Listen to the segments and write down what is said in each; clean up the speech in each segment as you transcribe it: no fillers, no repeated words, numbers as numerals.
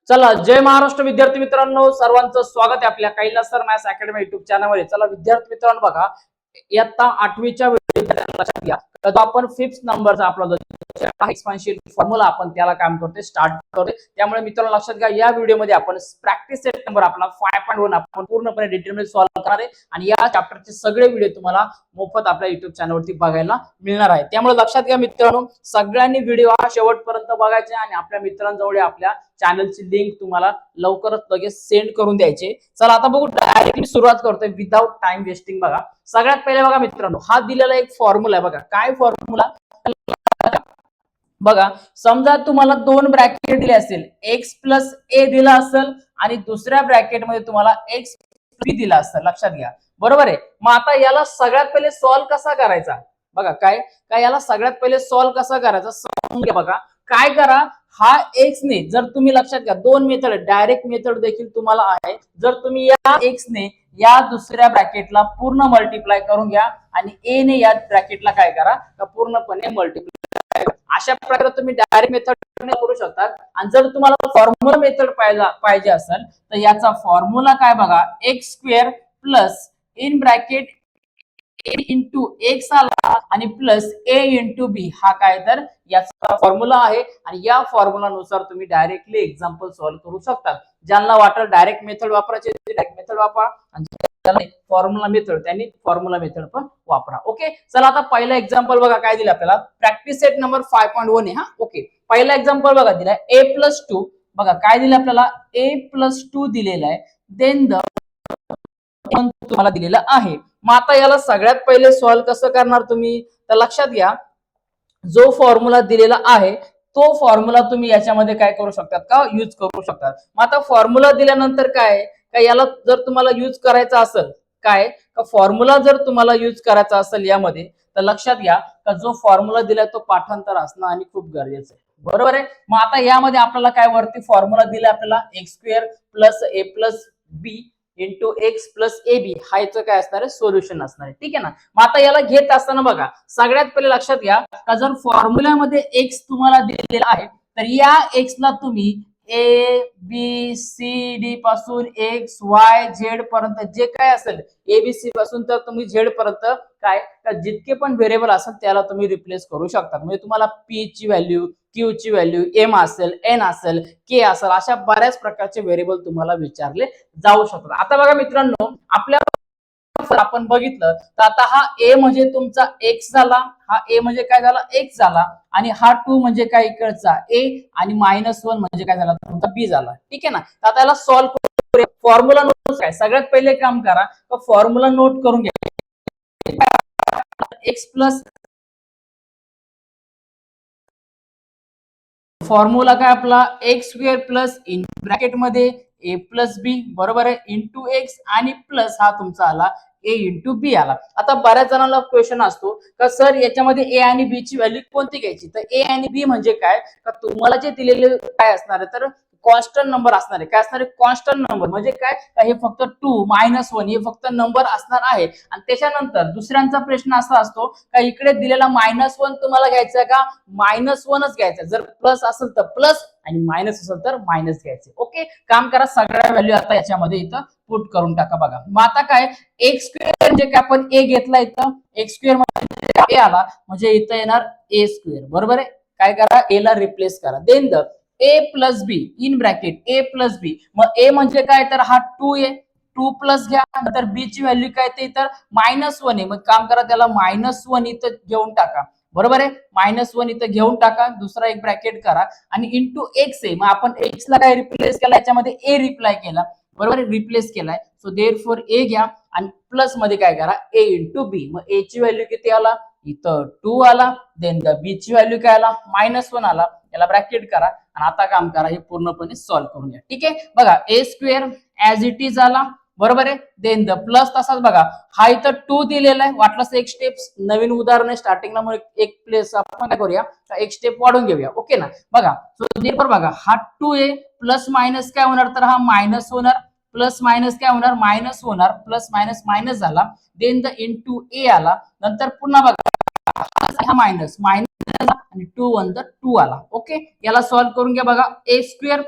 चला, जय महाराष्ट्र विद्यार्थी मित्रांनो, सर्वांचं स्वागत आहे आपल्या Kailas sir maths academy YouTube चॅनलवर. चला विद्यार्थी मित्रांनो, बघा इयत्ता 8वीच्या लक्षात घ्या, तर आपण फिफ्थ नंबरचा आपला जो एक्सपान्शन फॉर्म्युला आपण त्याला काम करतोय, स्टार्ट करतोय. त्यामुळे मित्रांनो लक्षात घ्या, या व्हिडिओमध्ये आपण प्रॅक्टिस सेट नंबर आपला 5.1 आपण पूर्णपणे डिटेलमध्ये सॉल्व्ह करणार आहे आणि या चॅप्टरचे सगळे व्हिडिओ तुम्हाला मोफत आपल्या युट्यूब चॅनलवरती बघायला मिळणार आहे. त्यामुळे लक्षात घ्या मित्रांनो, सगळ्यांनी व्हिडिओ हा शेवटपर्यंत बघायचा आणि आपल्या मित्रांजवळ आपल्या चॅनलची लिंक तुम्हाला लवकरच लगेच सेंड करून द्यायचे. चला आता बघू, डायरेक्टली सुरुवात करतोय विदाउट टाइम वेस्टिंग. बघा सगळ्यात पहिले बघा मित्रांनो, हा दिलेला एक फॉर्म्युला आहे. बघा काय फॉर्म्युला, बघा समजा तुम्हाला दोन ब्रॅकेट दिले असेल, एक्स प्लस ए दिला असेल आणि दुसऱ्या ब्रॅकेटमध्ये तुम्हाला एक्स बी दिला असेल. लक्षात घ्या, बरोबर आहे. मग आता याला सगळ्यात पहिले सॉल्व्ह कसा करायचा, बघा काय काय याला सगळ्यात पहिले सॉल्व्ह कसा करायचा समजून घ्या. बघा काय करा, हा एक्स ने जर तुम्ही लक्षात घ्या, दोन मेथड, डायरेक्ट मेथड देखील तुम्हाला आहे. जर तुम्ही या एक्स ने या दुसऱ्या ब्रॅकेटला पूर्ण मल्टिप्लाय करून घ्या आणि ए ने या ब्रॅकेटला काय करा, पूर्णपणे मल्टिप्लाय. अशा प्रकारे तुम्ही डायरेक्ट मेथड करू शकता. आणि जर तुम्हाला फॉर्म्युला मेथड पाहिजे असेल तर याचा फॉर्म्युला काय बघा, x square plus in bracket A into x आला आणि प्लस ए इंटू बी, हा काय तर याचा फॉर्म्युला आहे. आणि या फॉर्म्युला नुसार तुम्ही डायरेक्टली एक्झाम्पल सॉल्व्ह करू शकता. ज्यांना वाटत डायरेक्ट मेथड वापरायची डायरेक्ट मेथड वापरा, आणि फॉर्म्युला मेथड त्यांनी फॉर्म्युला मेथड पण वापरा. ओके, चला आता पहिला एक्झाम्पल बघा काय दिलं आपल्याला, प्रॅक्टिस सेट नंबर 5.1 आहे. हा ओके, पहिला एक्झाम्पल बघा दिलाय ए प्लस 2. बघा काय दिलं आपल्याला, ए प्लस 2 दिलेला आहे, देन द तुम्हाला दिलेला आहे. मग आता याला सगळ्यात पहिले सॉल्व्ह कसं करणार तुम्ही, तर लक्षात घ्या, जो फॉर्म्युला दिलेला आहे तो फॉर्म्युला तुम्ही याच्यामध्ये काय करू शकतात का, यूज करू शकतात. मग आता फॉर्म्युला दिल्यानंतर काय का, याला जर तुम्हाला यूज करायचा असेल, काय का फॉर्म्युला जर तुम्हाला यूज करायचा असेल यामध्ये, तर लक्षात घ्या का जो फॉर्म्युला दिलाय तो पाठांतर असणं आणि खूप गरजेचं आहे. बरोबर आहे. मग आता यामध्ये आपल्याला काय वरती फॉर्म्युला दिला आपल्याला, x square plus a plus b into x plus a b, हा याचं काय असणार आहे, सोल्युशन असणार आहे. ठीक आहे ना. मग आता याला घेत असताना बघा सगळ्यात पहिले लक्षात घ्या का, जर फॉर्म्युल्यामध्ये एक्स तुम्हाला दिलेला आहे तर या एक्स ला तुम्ही ए बी सी डी पासून एक्स वाय झेड पर्यंत जे काय असेल, एबीसी पासून तर तुम्ही झेड पर्यंत काय जितके पण व्हेरिएबल असेल त्याला तुम्ही रिप्लेस करू शकता. म्हणजे तुम्हाला पी ची व्हॅल्यू, क्यू ची व्हॅल्यू, एम असेल, एन असेल, के असेल, अशा बऱ्याच प्रकारचे व्हेरिएबल तुम्हाला विचारले जाऊ शकतात. आता बघा मित्रांनो, आपल्या आपण बघितलं तर आता हा ए म्हणजे तुमचा एक्स झाला, हा ए म्हणजे काय झाला, एक्स झाला, आणि हा 2 म्हणजे काय इकडचा ए, आणि -1 म्हणजे काय झाला तुमचा बी झाला. ठीक आहे ना. तर आता याला सॉल्व्ह करूया. फॉर्म्युला नोट काय, सगळ्यात पहिले काम करा फॉर्म्युला नोट करून घ्या. एक्स प्लस फॉर्म्युला काय आपला, x square plus in bracket मध्ये ए प्लस बी, बरोबर आहे, इंटू एक्स आणि प्लस हा तुमचा आला ए इंटू बी आला. आता बऱ्याच जणांना क्वेश्चन असतो का सर याच्यामध्ये ए आणि बी ची व्हॅल्यू कोणती घ्यायची, तर ए आणि बी म्हणजे काय का तुम्हाला जे दिलेले काय असणार आहे, तर कॉन्स्टंट नंबर असणार आहे. काय असणार आहे, कॉन्स्टंट नंबर म्हणजे काय, हे फक्त 2 -1 हे फक्त नंबर असणार आहे. आणि त्याच्यानंतर दुसऱ्यांचा प्रश्न असा असतो का इकडे दिलेला -1 तुम्हाला घ्यायचा का, -1च घ्यायचा, जर प्लस असेल तर प्लस आणि मायनस असेल तर मायनस घ्यायचे. ओके, काम करा, सगळ्या व्हॅल्यू आता याच्यामध्ये इथं पुट करून टाका. बघा मग आता काय, एक्स स्क्वेअर म्हणजे काय, आपण ए घेतला इथं, एक्स स्क्वेअर मध्ये ए आला म्हणजे इथं येणार ए स्क्वेअर, बरोबर आहे. काय करा, ए ला रिप्लेस करा, then the A plus B in bracket A plus B. मग ए म्हणजे काय, तर हा 2 आहे, 2 प्लस घ्या, नंतर बी ची व्हॅल्यू काय ते तर -1 आहे. मग काम करा, त्याला -1 इथं घेऊन टाका, बरोबर आहे. -1 इथं घेऊन टाका, दुसरा एक ब्रॅकेट करा आणि इंटू एक्स आहे. मग आपण एक्स ला काय रिप्लेस केला, याच्यामध्ये ए रिप्लाय केला, बरोबर आहे, रिप्लेस केलाय. सो देअरफॉर ए घ्या आणि प्लस मध्ये काय करा, ए इंटू बी. मग ए ची व्हॅल्यू किती आला, इथं 2 आला, देन द बी ची व्हॅल्यू काय आला, -1 आला. याला ब्रॅकेट करा आणि आता काम करा, हे पूर्णपणे सॉल्व्ह करून घ्या. ठीक आहे, बघा ए स्क्वेअर ऍज इट इज आला, बरोबर आहे, देन द प्लस तसाच बघा, हा इथं 2 दिलेला आहे. वाटलंच एक स्टेप नवीन उदाहरण आहे स्टार्टिंगला, मग एक प्लेस आपण काय करूया, एक स्टेप वाढून घेऊया. ओके ना. बघा सो देअरफॉर बघा हा 2 आहे, प्लस मायनस काय होणार, तर हा मायनस होणार, प्लस मायनस काय होणार, मायनस होणार, प्लस मायनस मायनस झाला, देन द इंटू ए आला, नंतर पुन्हा बघा हा मायनस मायनस आणि 2 1 2 आला. ओके, याला सॉल्व्ह करून घ्या. बघा ए स्क्वेअर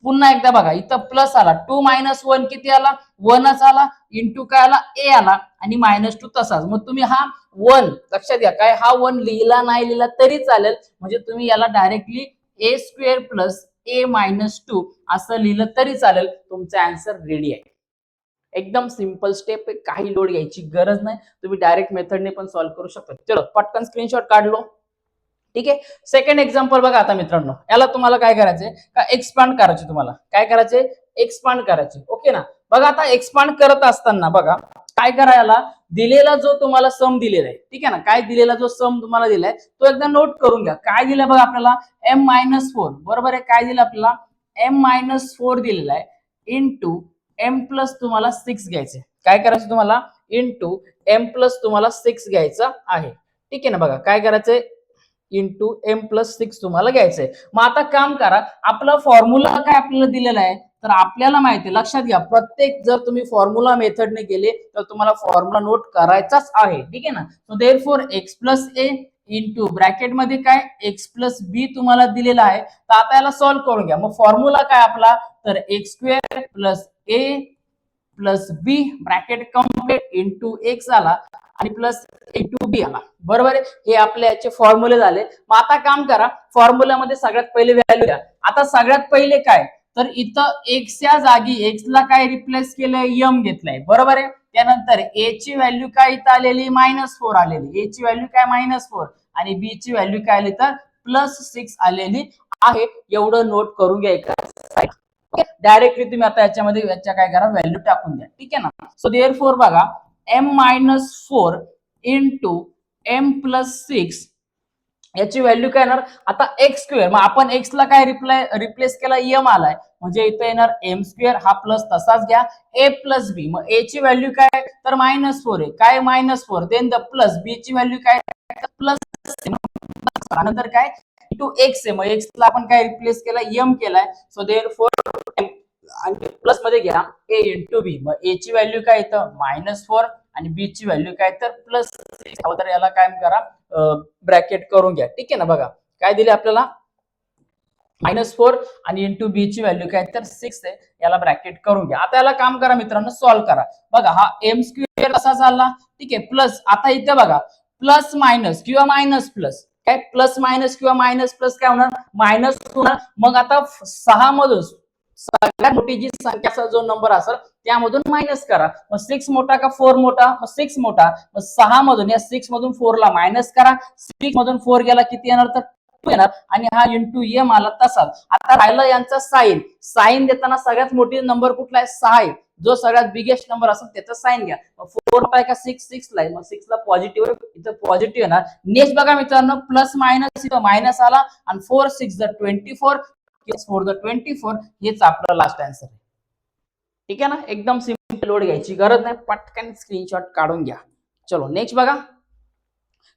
पुन्हा एकदा बघा इथं प्लस आला, 2 मायनस 1 किती आला, 1च आला, इंटू काय आला, ए आला, आणि -2 तसाच. मग तुम्ही हा 1 लक्षात घ्या, काय हा 1 लिहिला नाही लिहिला तरी चालेल, म्हणजे तुम्ही याला डायरेक्टली ए स्क्वेअर प्लस ए -2 असं लिहिलं तरी चालेल. तुमचा आन्सर रेडी आहे. एकदम सिंपल स्टेप आहे, काही लोड घ्यायची गरज नाही. तुम्ही डायरेक्ट मेथडने पण सॉल्व्ह करू शकता. चलो पटकन स्क्रीनशॉट काढलो. ठीक आहे. सेकंड एक्झाम्पल बघा आता मित्रांनो, याला तुम्हाला काय करायचंय का एक्सपांड करायचे, तुम्हाला काय करायचंय एक्सपांड करायचे. ओके ना. बघा आता एक्सपांड करत असताना बघा काय करायला, दिलेला जो तुम्हाला सम दिलेला आहे, ठीक आहे ना, काय दिलेला जो सम तुम्हाला दिलाय तो एकदा नोट करून घ्या. काय दिलं बघा आपल्याला, m-4, बरोबर आहे. काय दिलं आपल्याला, m-4 दिलेला आहे, इंटू m प्लस तुम्हाला 6 घ्यायचे. काय करायचं तुम्हाला, इंटू m प्लस तुम्हाला 6 घ्यायचं आहे. ठीक आहे ना. बघा काय करायचंय, इंटू m+6 तुम्हाला घ्यायचंय. मग आता काम करा, आपला फॉर्म्युला काय आपल्याला दिलेला आहे, तर आपल्याला माहिती आहे, लक्षात घ्या, प्रत्येक जर तुम्ही फॉर्म्युला मेथडने गेले तर तुम्हाला फॉर्म्युला नोट करायचाच आहे. ठीक आहे ना. So therefore x+a into bracket मध्ये काय x+b तुम्हाला दिलेला आहे. तर आता याला सॉल्व्ह करून घ्या. मग फॉर्म्युला काय आपला, तर x² plus a plus b bracket complete into x आला आणि प्लस इंटू बी आला. बरोबर आहे. हे आपले याचे फॉर्म्युले झाले. मग आता काम करा, फॉर्म्युल्यामध्ये सगळ्यात पहिले व्हॅल्यू द्या. आता सगळ्यात पहिले काय, तर इथं एक्सच्या जागी एक्सला काय रिप्लेस केलंय, एम घेतलंय. बरोबर आहे. त्यानंतर ए ची व्हॅल्यू काय इथं आलेली, -4 आलेली. ए ची व्हॅल्यू काय -4 आणि बी ची व्हॅल्यू काय आली तर +6 आलेली आहे. एवढं नोट करून घ्यायचं. डायरेक्टली तुम्ही आता याच्यामध्ये याच्या काय करा, व्हॅल्यू टाकून द्या. ठीक आहे ना. सो देअरफॉर बघा m-4 इंटू m+6 याची व्हॅल्यू काय येणार, आता x². मग आपण x ला काय रिप्लेस केला, m आलाय, म्हणजे इथं येणार m². हा प्लस तसाच घ्या, a प्लस बी. मग a ची व्हॅल्यू काय, तर -4 आहे. काय -4, देन द प्लस बी ची व्हॅल्यू काय, प्लस. नंतर काय इंटू एक्स आहे. मग एक्स ला आपण काय रिप्लेस केला, एम केलाय. सो देअरफॉर आणि प्लस मध्ये घ्या ए इंटू बी. मग ए ची व्हॅल्यू काय इथं -4 आणि बी ची व्हॅल्यू काय तर +6. तर याला काय करा, ब्रॅकेट करून घ्या. ठीक आहे ना. बघा काय दिले आपल्याला, -4 आणि इंटू बी ची व्हॅल्यू काय तर 6 आहे. याला ब्रॅकेट करून घ्या. आता याला काम करा मित्रांनो, सॉल्व्ह करा. बघा हा m² कसा झाला, ठीक आहे, प्लस. आता इथे बघा प्लस मायनस किंवा मायनस प्लस, काय प्लस मायनस किंवा मायनस प्लस काय होणार, मायनस होणार. मग आता 6 मधून सगळ्यात मोठी जी संख्याचा जो नंबर असेल त्यामधून मायनस करा. मग 6 मोठा का 4 मोठा, मग 6 मोठा. मग 6 मधून या 6 मधून 4 ला मायनस करा. 6 मधून 4 गेला किती येणार, तर 2 येणार. आणि हा इंटू एम आला तसाच. आता राहिला यांचा साइन. साइन देताना सगळ्यात मोठी नंबर कुठला आहे, 6 आहे. जो सगळ्यात बिगेस्ट नंबर असेल त्याचा साइन घ्या. 4 आहे का 6 ला आहे, मग 6 ला पॉझिटिव्ह इथं पॉझिटिव्ह येणार. नेक्स्ट बघा मित्रांनो, प्लस मायनस इथं मायनस आला आणि 4 6 24 4 24 हेच आपलं लास्ट आन्सर आहे. ठीक आहे ना. एकदम सिंपल, लोड घ्यायची गरज नाही, पटकन स्क्रीनशॉट काढून घ्या. चलो नेक्स्ट बघा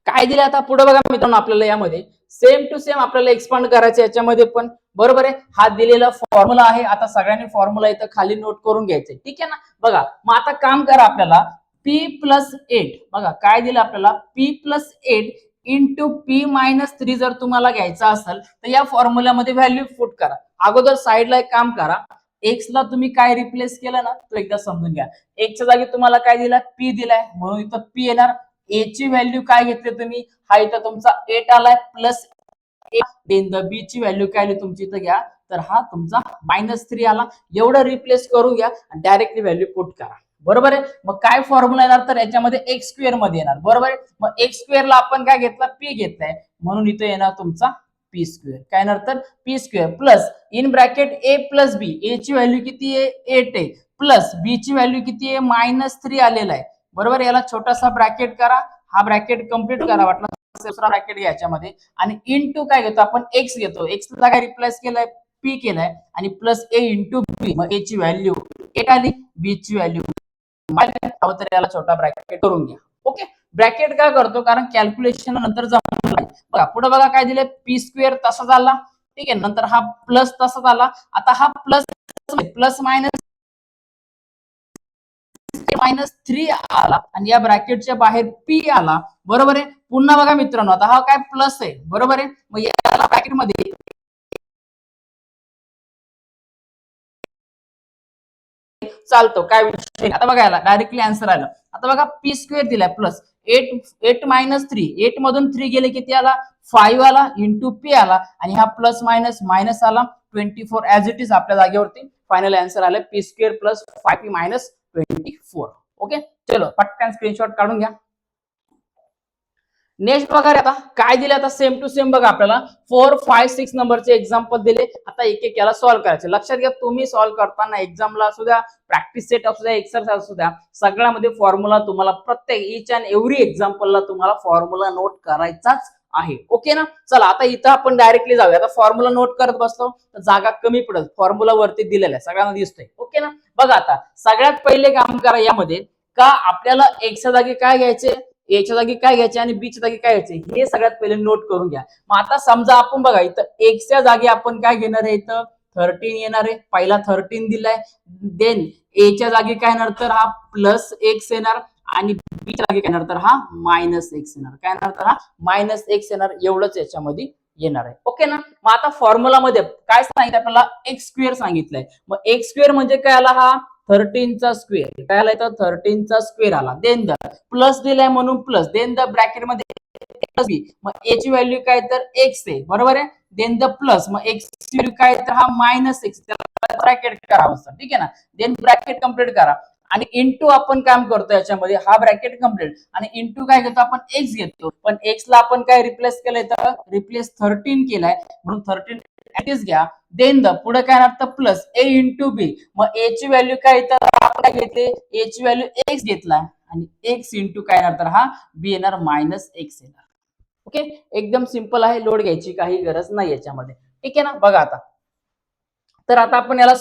काय दिलं. आता पुढे बघा मित्रांनो, आपल्याला यामध्ये सेम टू सेम आपल्याला एक्सपांड करायचं याच्यामध्ये पण. बरोबर आहे. हा दिलेला फॉर्म्युला आहे. आता सगळ्यांनी फॉर्म्युला इथं खाली नोट करून घ्यायचे. ठीक आहे ना. बघा मग आता काम करा, आपल्याला p+8 बघा काय दिलं आपल्याला, p+8 इंटू p-3 जर तुम्हाला घ्यायचा असेल तर या फॉर्म्युल्यामध्ये व्हॅल्यू पुट करा. अगोदर साईडला एक काम करा, एक्स ला तुम्ही काय रिप्लेस केलं ना, तो एकदा समजून घ्या. एक्सच्या जागी तुम्हाला काय दिला, p दिलाय, म्हणून इथं p येणार. ए ची व्हॅल्यू काय घेतली तुम्ही, हा इथं तुमचा 8 आलाय प्लस देन द बी ची व्हॅल्यू काय आली तुमची इथं घ्या, तर हा तुमचा -3 आला. एवढं रिप्लेस करून घ्या आणि डायरेक्टली व्हॅल्यू पुट करा. बरोबर आहे. मग काय फॉर्म्युला येणार, तर याच्यामध्ये x² मध्ये येणार. बरोबर आहे. मग x² ला आपण काय घेतला, p घेतलाय, म्हणून इथं येणार तुमचा p². काय येणार तर p² plus in bracket a plus B. A ची व्हॅल्यू किती आहे, 8 आहे, प्लस बी ची व्हॅल्यू किती आहे, -3 आलेला आहे. बरोबर. याला छोटासा ब्रॅकेट करा, हा ब्रॅकेट कंप्लीट करा, वाटलं दुसरा ब्रॅकेट घ्या याच्यामध्ये. आणि इंटू काय घेतो आपण, एक्स घेतो. एक्स ला काय रिप्लेस केलाय, पी केलाय, आणि प्लस ए इंटू बी. मग ए ची व्हॅल्यू 8 आली, बी ची व्हॅल्यू तर याला छोटा ब्रॅकेट करून घ्या. ओके. ब्रॅकेट का करतो, कारण कॅल्क्युलेशन नंतर जमलं. बघा पुढे बघा काय दिले, p² तसा झाला. ठीक आहे. नंतर हा प्लस तसा झाला. आता हा प्लस प्लस -3 आला आणि या ब्रॅकेटच्या बाहेर p आला. बरोबर आहे. पुन्हा बघा मित्रांनो, आता हा काय प्लस आहे. बरोबर आहे. मग याला ब्रॅकेट मध्ये चालतो, काय विषय नाही. आता बघा याला डायरेक्टली आन्सर आलं. आता बघा पी स्क्वेअर दिलाय प्लस 8 मायनस 3, 8 मधून 3 गेले किती आला 5 आला इंटू पी आला आणि हा प्लस मायनस मायनस आला 24 ऍज इट इज आपल्या जागेवरती फायनल आन्सर आलं P square plus 5p minus 24. Okay चलो पटकन स्क्रीनशॉट काढून घ्या. नेक्स्ट बघा आता काय दिले, आता सेम टू सेम बघा आपल्याला 4, 5, 6 नंबरचे एक्झाम्पल दिले. आता एक एक याला सॉल्व्ह करायचे. लक्षात घ्या तुम्ही सॉल्व्ह करताना एक्झामला असू द्या, प्रॅक्टिस सेट असू द्या, एक्सरसाइज असू द्या, सगळ्यामध्ये फॉर्म्युला तुम्हाला प्रत्येक इच अँड एव्हरी एक्झाम्पलला तुम्हाला फॉर्म्युला नोट करायचाच आहे. ओके ना. चला आता इथं आपण डायरेक्टली जाऊया. आता फॉर्म्युला नोट करत बसलो तर जागा कमी पडेल, फॉर्म्युला वरती दिलेला आहे सगळ्यांना दिसतोय. ओके ना. बघा आता सगळ्यात पहिले काम करा यामध्ये का आपल्याला एक्सच्या जागी काय घ्यायचे, एच्या जागी काय घ्यायचे आणि बीच्या जागी काय घ्यायचे हे सगळ्यात पहिले नोट करून घ्या. मग आता समजा आपण बघा इथं एक्सच्या जागी आपण काय घेणार आहे, इथं 13 येणार आहे. पहिला 13 दिलाय. देन एच्या जागी काय येणार तर हा प्लस एक्स येणार आणि बीच्या जागी काय येणार तर हा मायनस एक्स येणार. काय येणार तर हा मायनस एक्स येणार. एवढंच याच्यामध्ये येणार आहे. ओके ना. मग आता फॉर्म्युला मध्ये काय सांगितलं आपल्याला एक्स स्क्वेअर सांगितलंय. मग एक्स स्क्वेअर म्हणजे काय आला हा 13 चा स्क्वेअर. काय आला इथं 13 चा स्क्वेअर आला. देन द प्लस दिलाय म्हणून प्लस, देन द ब्रॅकेट मध्ये प्लस बी. मग ए ची व्हॅल्यू काय तर एक्स आहे बरोबर आहे. देन द प्लस मग एक्स ची व्हॅल्यू काय तर हा मायनस एक्स, त्याला ब्रॅकेट करावं ठीक आहे ना. देन ब्रॅकेट कंप्लीट करा आणि इंटू आपण काम करतो याच्यामध्ये हा ब्रॅकेट कंप्लीट आणि इंटू काय घेतो आपण एक्स घेतो. पण एक्स ला आपण काय रिप्लेस केलंय तर रिप्लेस 13 केलाय म्हणून 13 ऍट घ्या. देन द पुढे काय येणार तर प्लस ए इंटू बी. मग ए ची व्हॅल्यू काय तर आपण काय घेतले ए ची व्हॅल्यू एक्स घेतला आणि एक्स इंटू काय येणार तर हा बी येणार मायनस एक्स येणार. ओके एकदम सिंपल आहे, लोड घ्यायची काही गरज नाही याच्यामध्ये. ठीक आहे ना. बघा आता तर आता आपण याला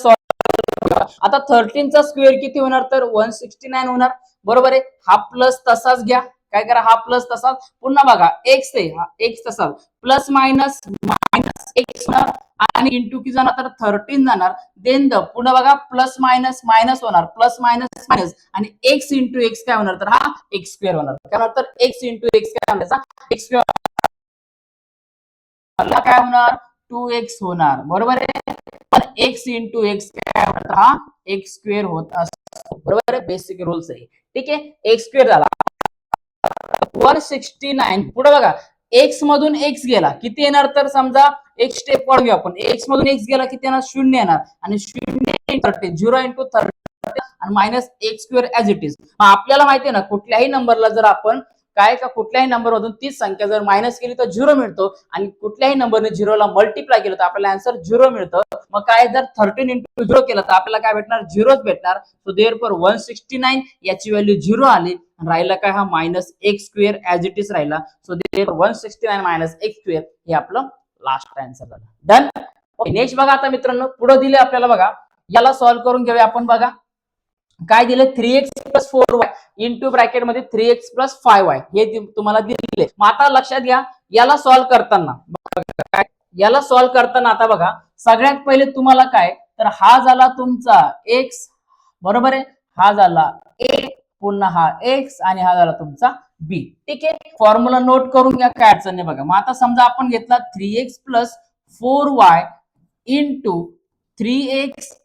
आता 13 चा स्क्वेअर किती होणार तर 169 होणार बरोबर आहे. हा प्लस तसाच घ्या. काय करा हा प्लस तसाच पुन्हा बघा एक्स आहे हा एक्स तसाच प्लस मायनस मायनस एक्स आणि इंटू की जाणार तर 13 जाणार. देन द पुन्हा बघा प्लस मायनस मायनस होणार प्लस मायनस मायनस आणि एक्स इंटू एक्स काय होणार तर हा एक्स स्क्वेअर होणार. काय होणार तर एक्स इंटू एक्स काय होणार एक्स स्क्वेअर काय होणार 2x होणार बरोबर आहे. पण एक्स इंटू एक्स काय होणार हा एक्स स्क्वेअर होत असतो बरोबर आहे. बेसिक रूल्स आहे. ठीक आहे. एक्स स्क्वेअर झाला 169. पुढे बघा एक्स मधून एक्स गेला किती येणार तर समजा एक स्टेप वर घेऊ आपण. एक्स मधून एक्स गेला किती येणार 0 येणार आणि 0 इंटू 30 आणि minus X square as it is. आपल्याला माहिती आहे ना कुठल्याही नंबरला जर आपण काय का कुठल्याही नंबर मधून तीच संख्या जर मायनस केली तर 0 मिळतो आणि कुठल्याही नंबरने 0 ला मल्टिप्लाय केलं तर आपल्याला आन्सर 0 मिळतं. मग काय जर 13 इंटू 0 केलं तर आपल्याला काय भेटणार 0च भेटणार. सो देअरफॉर 169 याची व्हॅल्यू 0 आली राहिला काय हा minus X square as it is राहिला. So therefore 169 minus X square हे आपलं लास्ट आन्सर झालं. डन. ओके नेक्स्ट बघा आता मित्रांनो पुढे दिले आपल्याला बघा याला सॉल्व्ह करून घेऊया आपण. बघा काय दिले 3x plus 4y into bracket मध्ये 3x प्लस 5y हे तुम्हाला दिले. मग आता लक्षात घ्या याला सॉल्व्ह करताना याला सॉल्व्ह करताना आता बघा सगळ्यात पहिले तुम्हाला काय तर हा झाला तुमचा x बरोबर आहे. हा झाला a पुन्हा हा x आणि हा झाला तुमचा b. ठीक आहे. फॉर्म्युला नोट करून घ्या काय अडचण नाही. बघा मग आता समजा आपण घेतला 3x plus 4y into 3x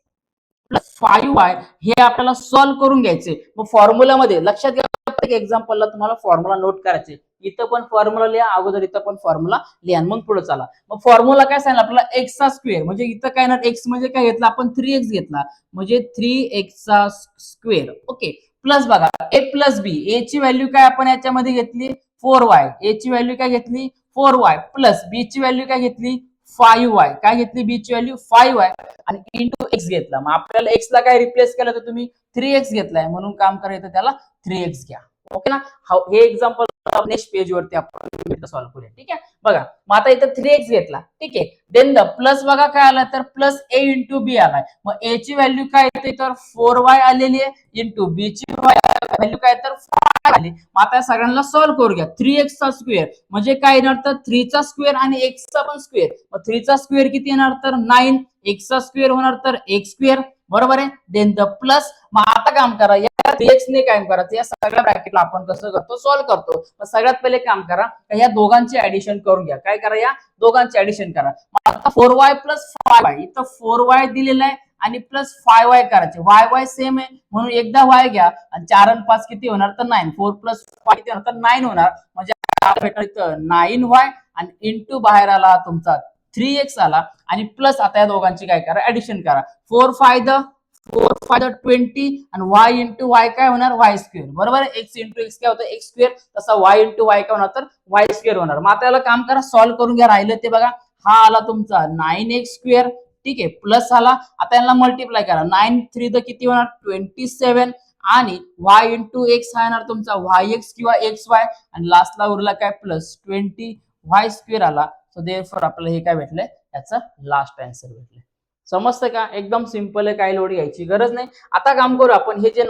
plus 5y हे आपल्याला सॉल्व्ह करून घ्यायचे. मग फॉर्म्युलामध्ये लक्षात घ्या प्रत्येक एक्झाम्पलला तुम्हाला फॉर्म्युला नोट करायचे. इथं पण फॉर्म्युला लिहा अगोदर, इथं पण फॉर्म्युला लिहा मग पुढे चला. मग फॉर्म्युला काय सांगितलं आपल्याला एक्स चा स्क्वेअर म्हणजे इथं काय ना एक्स म्हणजे काय घेतला आपण 3x घेतला म्हणजे 3x चा स्क्वेअर. ओके प्लस बघा ए प्लस बी. ए ची व्हॅल्यू काय आपण याच्यामध्ये घेतली 4y. ए ची व्हॅल्यू काय घेतली 4y प्लस बी ची व्हॅल्यू काय घेतली 5y. काय घेतली बी ची व्हॅल्यू 5y आणि इंटू एक्स घेतला. मग आपल्याला एक्स ला काय रिप्लेस केलं तर तुम्ही 3x घेतलाय म्हणून काम करायचं त्याला 3x घ्या. ओके ना. हे एक्झाम्पल नेक्स्ट पेज वरती आपण सॉल्व्ह करूया. ठीक आहे. बघा मग आता इथं 3x घेतला. ठीक आहे. देन द प्लस बघा काय आला तर प्लस a इंटू बी आलाय. मग a ची व्हॅल्यू काय येते तर 4y आलेली आहे इंटू बी ची व्हॅल्यू काय तर 5 आली. मग आता सगळ्यांना सॉल्व्ह करू घ्या. 3x चा स्क्वेअर म्हणजे काय येणार तर 3 चा स्क्वेअर आणि x चा पण स्क्वेअर. मग 3 चा स्क्वेअर किती येणार तर 9. x चा स्क्वेअर होणार तर x स्क्वेअर बरोबर आहे. देन द प्लस मग आता काम करा या 3x ने काय करायचं या सगळ्या ब्रॅकेटला आपण कसं करतो सॉल्व्ह करतो. मग सगळ्यात पहिले काम करा या दोघांचे ऍडिशन करून घ्या. काय करा या दोघांचे ऍडिशन करा. मग आता 4y प्लस 5y इथं 4y दिलेला आहे आणि प्लस 5y करायचे. y सेम आहे म्हणून एकदा y घ्या आणि 4 आणि 5 किती होणार तर 9. 4 प्लस 5 किती होणार तर 9 होणार. म्हणजे भेटणार 9y आणि इंटू बाहेर आला तुमचा 3x आला आणि प्लस आता या दोघांची काय करा ऍडिशन करा. 4 5 20 आणि y इंटू वाय काय होणार y स्क्वेअर. बरोबर आहे. x इंटू एक्स काय होतं x स्क्वेअर, तसा y इंटू वाय काय होणार तर y स्क्वेअर होणार. मग आता याला काम करा सॉल्व्ह करून घ्या. राहिलं ते बघा हा आला तुमचा 9x स्क्वेअर. ठीक आहे प्लस आला. आता यांना मल्टिप्लाय करा. 9 3 द किती होणार 27 आणि y इंटू एक्स हा येणार तुमचा yx किंवा xy आणि लास्टला उरला काय प्लस 20 y स्क्वेअर आला. सो देअरफॉर आपल्याला हे काय भेटलंय याचा लास्ट आन्सर भेटलंय. समजतं का? एकदम सिंपल आहे, काही लोड घ्यायची गरज नाही. आता काम करू आपण हे जे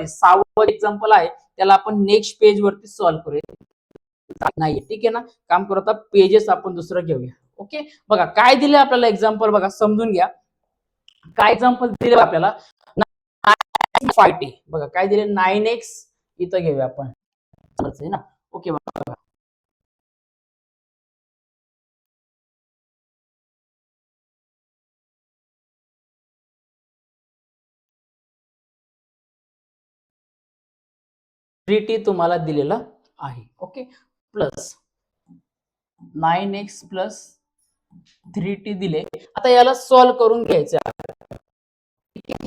6वं एक्झाम्पल आहे त्याला आपण नेक्स्ट पेज वरती सॉल्व्ह करूया. नाही ठीक आहे ना. काम करू आता पेजेस आपण दुसरं घेऊया. ओके बघा काय दिले आपल्याला एक्झाम्पल बघा समजून घ्या. काय एक्झाम्पल दिले आपल्याला 5t बघा काय दिले 9x इथं घेऊया आपण ना. ओके बघा 3t तुम्हाला दिलेला आहे. Okay plus 9x plus 3t दिले. आता याला सॉल्व्ह करून घ्यायचं.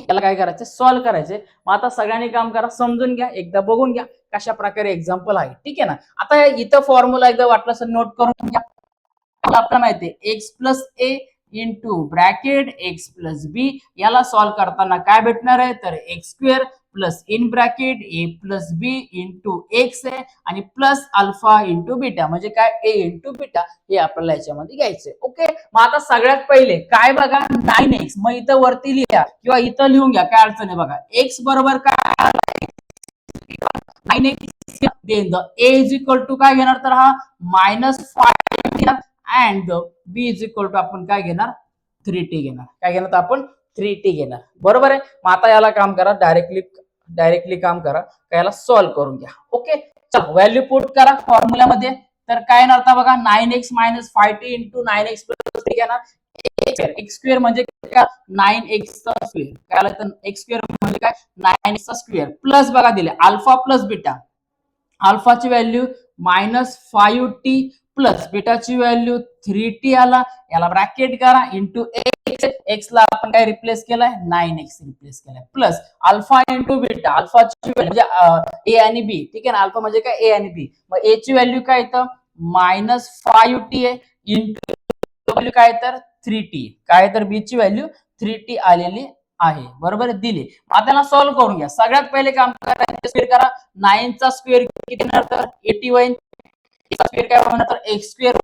याला काय करायचं सॉल्व्ह करायचे. मग आता सगळ्यांनी काम करा समजून घ्या एकदा बघून घ्या कशा प्रकारे एक्झाम्पल आहे. ठीक आहे ना. आता इथं फॉर्म्युला एकदा वाटलं असं नोट करून घ्या. आपल्याला माहिती आहे x plus a into bracket x plus b. याला सॉल्व्ह करताना काय भेटणार आहे तर x square plus in bracket A plus b into x आहे आणि प्लस अल्फा इंटू बीटा म्हणजे काय ए इंटू बीटा हे आपल्याला याच्यामध्ये घ्यायचंय. ओके मग आता सगळ्यात पहिले काय बघा 9x. मग इथं वरती लिहा किंवा इथं लिहून घ्या काय अडचण आहे बघा. एक्स बरोबर काय 9x then a is equal to काय घेणार तर हा -5 and b is equal to आपण काय घेणार 3t घेणार. काय घेणार तर आपण 3t घेणार. बरोबर आहे. मग आता याला काम करा डायरेक्टली काम करा काय याला सॉल्व्ह करून घ्या. ओके चला व्हॅल्यू पुट करा फॉर्म्युल्यामध्ये. तर काय येणार आता बघा 9x - 5t into 9x plus 3 घेणार. एक्स स्क्वेअर म्हणजे काय 9x चा स्क्वेअर. काय आलं तर एक्स स्क्वेअर म्हणजे काय 9x चा स्क्वेअर प्लस बघा दिले अल्फा प्लस बीटा. अल्फाची व्हॅल्यू -5t प्लस बीटाची व्हॅल्यू 3t आला. याला ब्रॅकेट करा इंटू एक्स. एक्स ला आपण काय रिप्लेस केलाय 9x रिप्लेस केलाय प्लस अल्फा इंटू बीटा. अल्फाची म्हणजे ए आणि बी. ठीक आहे ना. अल्फा म्हणजे काय ए आणि बी. मग ए ची व्हॅल्यू काय तर -5t आहे इंटू व्हॅल्यू काय तर 3t. काय तर बी ची व्हॅल्यू 3t आलेली आहे. बरोबर दिली. आता त्याला सॉल्व्ह करून घ्या. सगळ्यात पहिले काम करायचं स्क्वेअर करा. 9 चा स्क्वेअर किती येणार तर 81 स्क्वेअर काय होणार तर x स्क्वेअर.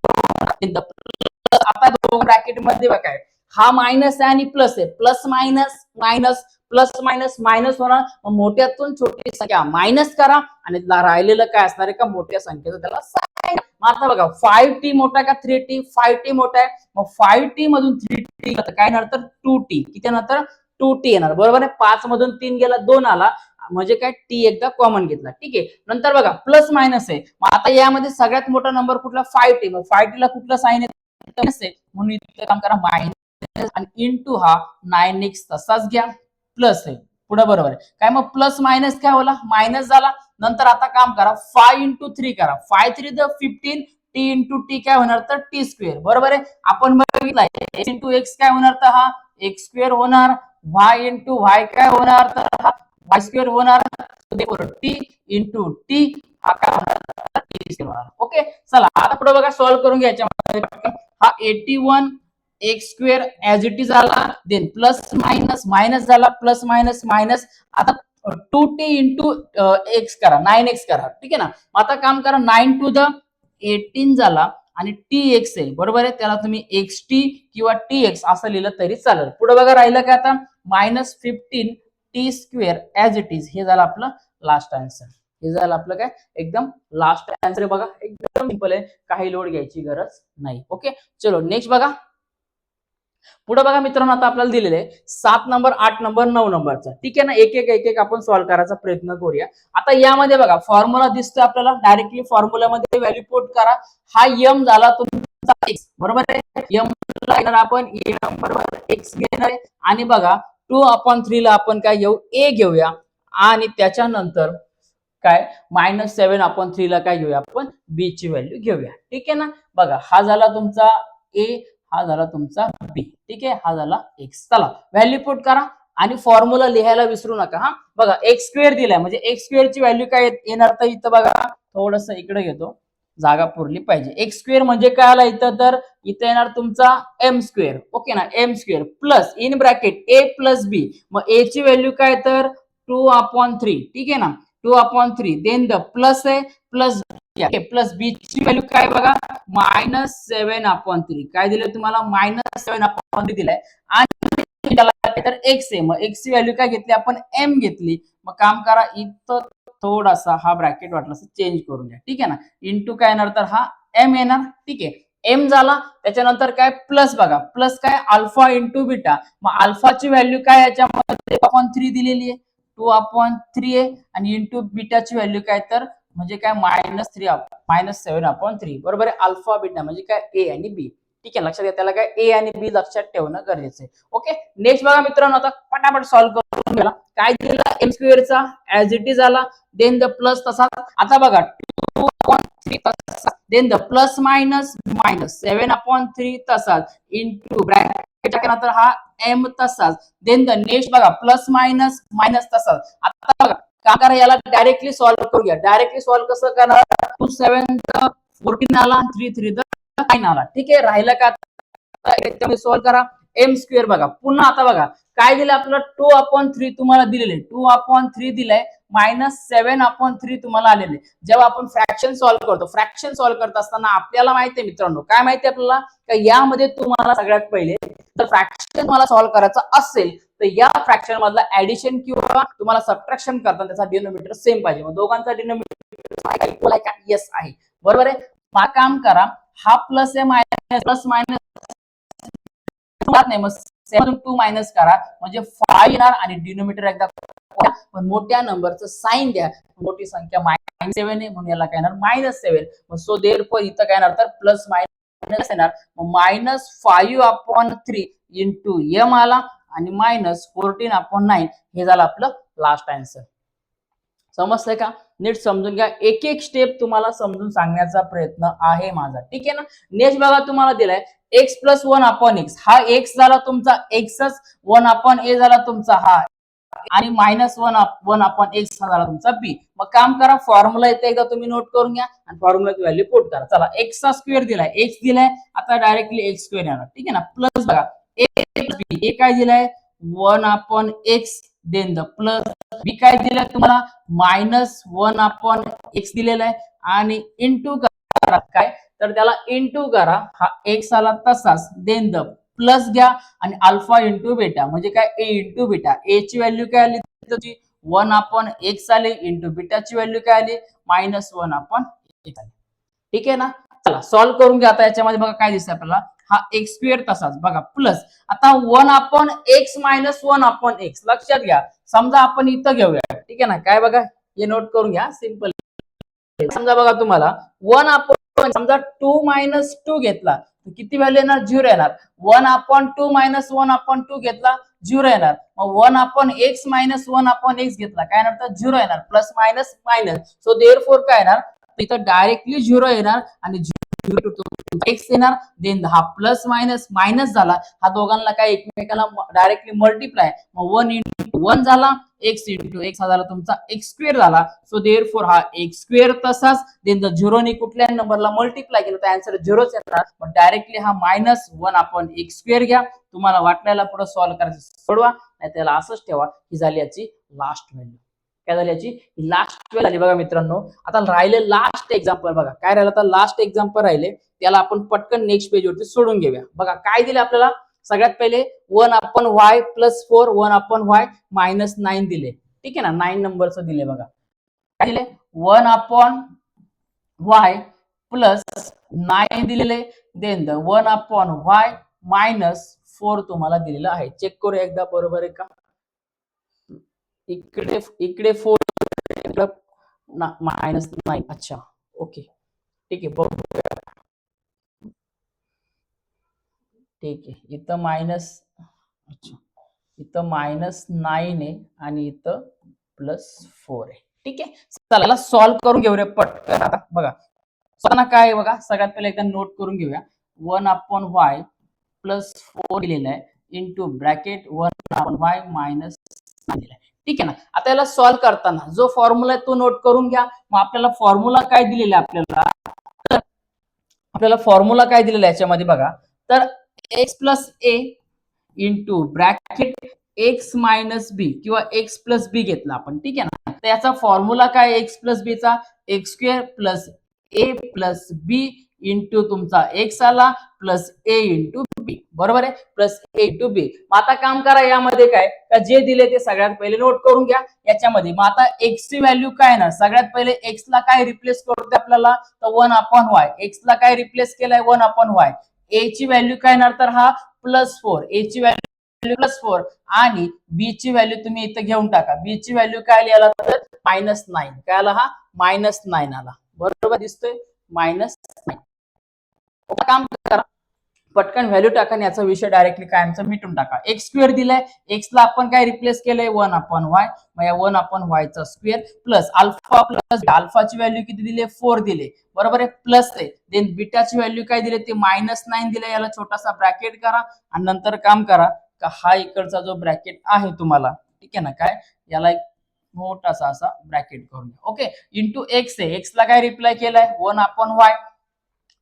आता दोन ब्रॅकेट मध्ये बघा हा मायनस आहे आणि प्लस आहे. Plus minus minus plus minus minus होणार. मग मोठ्यातून छोटी संख्या मायनस करा आणि राहिलेलं काय असणार आहे का मोठ्या संख्येचं त्याला साइन. आता बघा 5t मोठा का 3t. 5t मोठा आहे. मग 5t मधून 3t काय येणार तर 2t. किती येणार तर 2t येणार. बरोबर आहे. 5 मधून 3 गेला 2 आला म्हणजे काय टी एकदा कॉमन घेतला. ठीक आहे. नंतर बघा प्लस मायनस आहे. मग आता यामध्ये सगळ्यात मोठा नंबर कुठला 5t. मग 5t ला कुठला साइन आहे म्हणून इथे काम करा मायनस आणि इंटू हा 9x तसाच घ्या प्लस आहे पुढे. बरोबर आहे. काय मग प्लस मायनस काय होला मायनस झाला. नंतर आता काम करा 5 इंटू 3 करा. 5 3 द 15 टी इंटू टी काय होणार तर टी स्क्वेअर. बरोबर आहे. आपण बघितलं एक्स इंटू एक्स काय होणार तर हा एक्स स्क्वेअर होणार. वाय इंटू वाय काय होणार तर हा वाय स्क्वेअर होणार. टी इंटू टी हा काय होणार टी स्क्वेअर होणार. ओके चला आता पुढे बघा सॉल्व्ह करून घ्यायच्या. हा 81 x square as it is आला. देन प्लस मायनस मायनस झाला प्लस मायनस मायनस. आता 2t इंटू एक्स करा 9x करा. ठीक आहे ना. आता काम करा 9 टू द 18 झाला आणि tx आहे. बरोबर आहे. त्याला तुम्ही xt किंवा tx असं लिहिलं तरी चालेल. पुढे बघा राहिलं काय आता -15 T square as it is. हे झालं आपलं लास्ट आन्सर. हे झालं आपलं काय एकदम लास्ट आन्सर. बघा एकदम सिंपल आहे, काही लोड घ्यायची गरज नाही. ओके चलो नेक्स्ट बघा. पुढे बघा मित्रांनो आता आपल्याला दिलेले आहे 7 नंबर 8 नंबर 9 नंबरचा. ठीक आहे ना. एक एक आपण सॉल्व्ह करायचा प्रयत्न करूया. आता यामध्ये बघा फॉर्म्युला दिसतोय आपल्याला. डायरेक्टली फॉर्म्युल्यामध्ये व्हॅल्यू पुट करा. हा m झाला तुमचा एक्स, बरोबर आहे. एम ला येणार आपण एम बरोबर एक्स घेणार आहे. आणि बघा 2/3 ला आपण काय घेऊ, ए घेऊया. आणि त्याच्यानंतर काय -7/3 ला काय घेऊया आपण, बी ची व्हॅल्यू घेऊया. ठीक आहे ना. बघा हा झाला तुमचा ए, हा झाला तुमचा बी. ठीक आहे, हा झाला एक्स. चला व्हॅल्यू पुट करा आणि फॉर्म्युला लिहायला विसरू नका. हा बघा एक्स स्क्वेअर दिलाय म्हणजे एक्स स्क्वेअर ची व्हॅल्यू काय येणार, तर इथं बघा थोडस इकडे घेतो, जागा पुरली पाहिजे. एक्स स्क्वेअर म्हणजे काय आला इथं, तर इथे येणार तुमचा एम स्क्वेअर. ओके ना, M square plus in bracket A plus B. मग ए ची व्हॅल्यू काय, तर 2/3. ठीक आहे ना, 2/3. देन द प्लस आहे प्लस प्लस बी ची व्हॅल्यू काय बघा, -7/3. काय दिलं तुम्हाला, -7/3 दिलाय. आणि तर एक्स आहे, मग एक्स ची व्हॅल्यू काय घेतली आपण, एम घेतली. मग काम करा, इथं थोडासा हा ब्रॅकेट वाटलं चेंज करून घ्या. ठीक आहे ना, इंटू काय येणार, तर हा एम येणार. ठीक आहे, एम झाला. त्याच्यानंतर काय प्लस, बघा प्लस काय अल्फा इंटू बीटा. मग अल्फाची व्हॅल्यू काय याच्यामध्ये 2/3 दिलेली आहे, 2/3 आहे. आणि इंटू बीटाची व्हॅल्यू काय, तर म्हणजे काय -7/3. बरोबर आहे. अल्फा बीटा म्हणजे काय, ए आणि बी. ठीक आहे, लक्षात घ्या, त्याला काय ए आणि बी लक्षात ठेवणं गरजेचं आहे. ओके, नेक्स्ट बघा मित्रांनो, आता पटापट सॉल्व्ह करून घ्या. काय दिला एम स्क्वेअरचा ऍज इट इज आला. देन द प्लस तसा. आता बघा 2/3 देन द प्लस मायनस -7/3 तसाच इंटू ब्रॅकेट नंतर हा एम तसाच. देन द नेक्स्ट बघा प्लस मायनस मायनस तसाच. आता बघा काय करा, याला डायरेक्टली सॉल्व्ह करूया. डायरेक्टली सॉल्व्ह कसं करणार, 2/7 14 आला, 3 9 आला. ठीक आहे, राहिलं का, सॉल्व्ह करा. एम स्क्वेअर बघा पुन्हा. आता बघा काय दिलं आपलं, 2/3 तुम्हाला दिलेले, 2/3 दिलाय, -7/3 तुम्हाला आलेले. जेव्हा आपण फ्रॅक्शन सॉल्व्ह करतो, फ्रॅक्शन सॉल्व्ह करत असताना आपल्याला माहिती आहे मित्रांनो, काय माहिती आहे आपल्याला, का यामध्ये तुम्हाला सगळ्यात पहिले जर फ्रॅक्शन तुम्हाला सॉल्व्ह करायचं असेल तर या फ्रॅक्शन मधला ऍडिशन किंवा तुम्हाला सबट्रॅक्शन करताना त्याचा डिनोमिनेटर सेम पाहिजे. मग दोघांचा डिनोमिनेटर इक्वल आहे का, येस आहे, बरोबर आहे. मग काम करा, हा प्लस आहे मायनस प्लस मायनस नाही, मग 7 मायनस करा म्हणजे 5 येणार. आणि डिनोमिनेटर एकदा पण मोठ्या नंबरचं साइन द्या. मोठी संख्या -7 आहे म्हणून याला काय येणार, -7. मग सो देअरफॉर इथं काय येणार, तर प्लस मायनस येणार. मग -5/3 इंटू एम आला आणि -14/9 हे झालं आपलं लास्ट आन्सर. समजतंय का, नीट समजून घ्या. एक एक स्टेप तुम्हाला समजून सांगण्याचा प्रयत्न आहे माझा. ठीक आहे ना. नेक्स्ट बघा तुम्हाला दिलाय x + 1/x. हा x झाला तुमचा एक्सच, 1/a झाला तुमचा हा, आणि -1/x हा झाला तुमचा b. मग काम करा, फॉर्म्युला येते एकदा तुम्ही नोट करून घ्या आणि फॉर्म्युलाची व्हॅल्यू पुट करा. चला, x चा स्क्वेअर दिलाय, x दिलाय, आता डायरेक्टली x स्क्वेअर येणार. ठीक आहे ना, प्लस बघा a काय दिलाय, 1/x. देन द प्लस बी काय दिलाय तुम्हाला, -1/x दिलेला आहे. आणि इंटू करा काय, तर त्याला इंटू करा, हा एक्स आला तसाच. देन द प्लस घ्या आणि अल्फा इंटू बेटा म्हणजे काय, ए इंटू बेटा. ए ची व्हॅल्यू काय आली तुझी, 1/x आली, इंटू बीटाची व्हॅल्यू काय आली, -1/x आली. ठीक आहे ना. चला सॉल्व्ह करून घ्या. आता याच्यामध्ये बघा काय दिसतंय आपल्याला, हा एक्स स्क्वेअर तसाच बघा प्लस. आता 1/x - 1/x लक्षात घ्या. समजा आपण इथं घेऊया. ठीक आहे ना, काय बघा हे नोट करून घ्या, सिंपल. समजा बघा तुम्हाला 1/, समजा 2 - 2 घेतला तर किती व्हॅल्यू येणार, 0 येणार. 1/2 - 1/2 घेतला, 0 येणार. मग 1/x - 1/x घेतला, काय येणार, तर 0 येणार. Plus minus minus, so therefore काय येणार, इथं डायरेक्टली 0 येणार आणि एक्स येणार. देन हा प्लस मायनस मायनस झाला, हा दोघांना काय एकमेकांना डायरेक्टली मल्टिप्लाय. मग 1 × 1 झाला, x × x हा झाला तुमचा x स्क्वेअर झाला. सो देअरफॉर हा x स्क्वेअर तसाच. देन द 0 ने कुठल्या नंबरला मल्टिप्लाय केलं तर आन्सर 0च येणार. मग डायरेक्टली हा -1/x स्क्वेअर घ्या. तुम्हाला वाटल्याला पुढे सॉल्व्ह करायचं सोडवा, नाही त्याला असंच ठेवा. ही झाली याची लास्ट व्हॅल्यू. काय झाली याची लास्ट झाली बघा मित्रांनो. आता राहिले लास्ट एक्झाम्पल बघा, काय राहिलं, आता लास्ट एक्झाम्पल राहिले, त्याला आपण पटकन नेक्स्ट पेज वरती सोडून घेऊया. बघा काय दिले आपल्याला, सगळ्यात पहिले 1/y + 4 1/y -9 दिले. ठीक आहे ना, 9 नंबरचं दिले बघा. काय दिले, 1/y + 9 दिलेले. देन द 1/y - 4 तुम्हाला दिलेलं आहे. चेक करू एकदा, बरोबर आहे का. इकडे इकडे 4 -9. अच्छा ओके, ठीक आहे, बघूया. ठीक आहे, इथं मायनस, अच्छा इथं -9 आहे आणि इथं +4 आहे. ठीक आहे, चला याला सॉल्व्ह करून घेऊ रे पटकन. आता बघा स्वतः काय आहे बघा, सगळ्यात पहिले एकदा नोट करून घेऊया. 1/y +4 दिलेलं आहे इंटू ब्रॅकेट 1/y -9 दिलेलं आहे. ठीक आहे ना. आता याला सॉल्व्ह करताना जो फॉर्म्युला आहे तो नोट करून घ्या. मग आपल्याला फॉर्म्युला काय दिलेला आहे, आपल्याला फॉर्म्युला काय दिलेला आहे याच्यामध्ये बघा, तर x plus a into bracket x minus बी किंवा एक्स प्लस बी घेतला आपण. ठीक आहे ना. तर याचा फॉर्म्युला काय एक्स प्लस बी चा, x square plus a plus b into तुमचा एक्स आला प्लस ए इंटू बी. बरोबर आहे, प्लस ए इंटू बी. मग आता काम करा, यामध्ये काय का जे दिले ते सगळ्यात पहिले नोट करून घ्या याच्यामध्ये. मग आता एक्स ची व्हॅल्यू काय ना, सगळ्यात पहिले एक्स ला काय रिप्लेस करतो आपल्याला, तर 1/y. एक्स ला काय रिप्लेस केलाय 1/y. ए ची व्हॅल्यू काय येणार, तर हा +4. ए ची व्हॅल्यू +4 आणि बी ची व्हॅल्यू तुम्ही इथे घेऊन टाका. बी ची व्हॅल्यू काय आली याला, तर -9. काय आला, हा -9 आला. बरोबर दिसतोय, -9. काम करा, पटकन व्हॅल्यू टाका आणि याचा विषय डायरेक्टली कायमचा मिटून टाका. एक्स स्क्वेअर दिलाय, एक्स ला आपण काय रिप्लेस केलंय 1/y. मग या 1/y चा स्क्वेअर प्लस अल्फा प्लस अल्फाची व्हॅल्यू किती दिली, 4 दिले. बरोबर आहे, प्लस आहे. देन बीटाची व्हॅल्यू काय दिली, ते -9 दिले. याला छोटासा ब्रॅकेट करा आणि नंतर काम करा का हा इकडचा जो ब्रॅकेट आहे तुम्हाला, ठीक आहे ना, काय याला एक मोठासा असा ब्रॅकेट करून घ्या. ओके, इंटू एक्स आहे, एक्स ला काय रिप्लाय केलाय 1/y.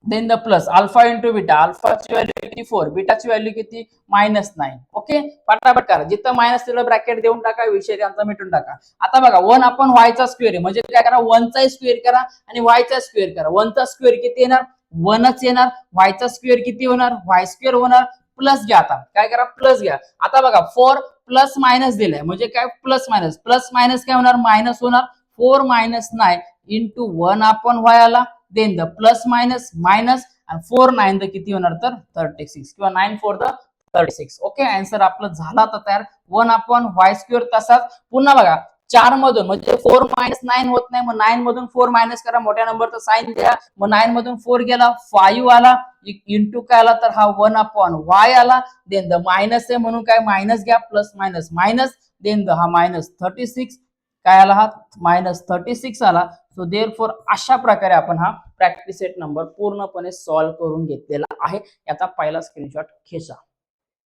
Then the plus alpha into beta, अल्फाची व्हॅल्यू किती 4, बीटाची व्हॅल्यू किती -9. ओके, पटापट करा, जिथं मायनस तिला ब्रॅकेट देऊन टाका, विषय त्यांचा मिटून टाका. आता बघा 1/y चा स्क्वेअर आहे, म्हणजे काय करा 1 चा स्क्वेअर करा आणि y चा स्क्वेअर करा. 1 चा स्क्वेअर किती येणार, 1च येणार. y चा स्क्वेअर किती होणार, y स्क्वेअर होणार. प्लस घ्या, आता काय करा प्लस घ्या. आता बघा 4 प्लस मायनस दिलाय, म्हणजे काय प्लस मायनस काय होणार, मायनस होणार. 4 - 9 इंटू 1/y आला. Then the plus minus minus आणि 4 9 द किती होणार, तर 36 किंवा 9 4 द 36. ओके, आन्सर आपलं झाला आता तयार 1/y स्क्वेअर. तसाच पुन्हा बघा 4 मधून, म्हणजे 4 - 9 होत नाही, मग 9 मधून 4 मायनस करा, मोठ्या नंबरचा साइन द्या. मग 9 मधून 4 गेला 5 आला इंटू काय आला, तर हा 1/y आला. देन द मायनस आहे म्हणून काय मायनस घ्या, plus minus minus. Then the हा -36 काय आला, हा -36 आला. सो देअरफॉर अशा प्रकारे आपण हा प्रॅक्टिस सेट नंबर पूर्णपणे सॉल्व्ह करून घेतलेला आहे. याचा पहिला स्क्रीनशॉट खेचा.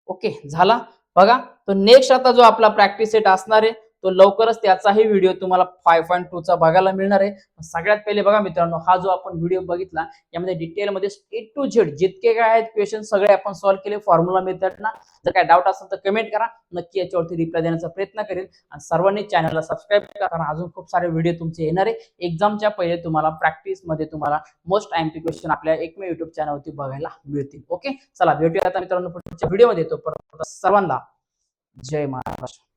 ओके, झाला बघा. तो नेक्स्ट आता जो आपला प्रॅक्टिस सेट असणार आहे तो लवकरच त्याचाही व्हिडिओ तुम्हाला 5.2 चा बघायला मिळणार आहे. सगळ्यात पहिले बघा मित्रांनो, हा जो आपण व्हिडिओ बघितला यामध्ये डिटेलमध्ये A to Z जितके काय आहेत क्वेश्चन सगळे आपण सॉल्व्ह केले फॉर्म्युला मेथड ना. जर काय डाऊट असेल तर कमेंट करा, नक्की याच्यावरती रिप्लाय देण्याचा प्रयत्न करेल. आणि सर्वांनी चॅनलला सबस्क्राईब करा, कारण अजून खूप सारे व्हिडिओ तुमचे येणार आहे. एक्झामच्या पहिले तुम्हाला प्रॅक्टिस मध्ये तुम्हाला मोस्ट टाइम क्वेश्चन आपल्या एकमेव युट्यूब चॅनलवरती बघायला मिळतील. ओके, चला भेटूया आता मित्रांनो पुढच्या व्हिडिओमध्ये. तो सर्वांना जय महाराष्ट्र.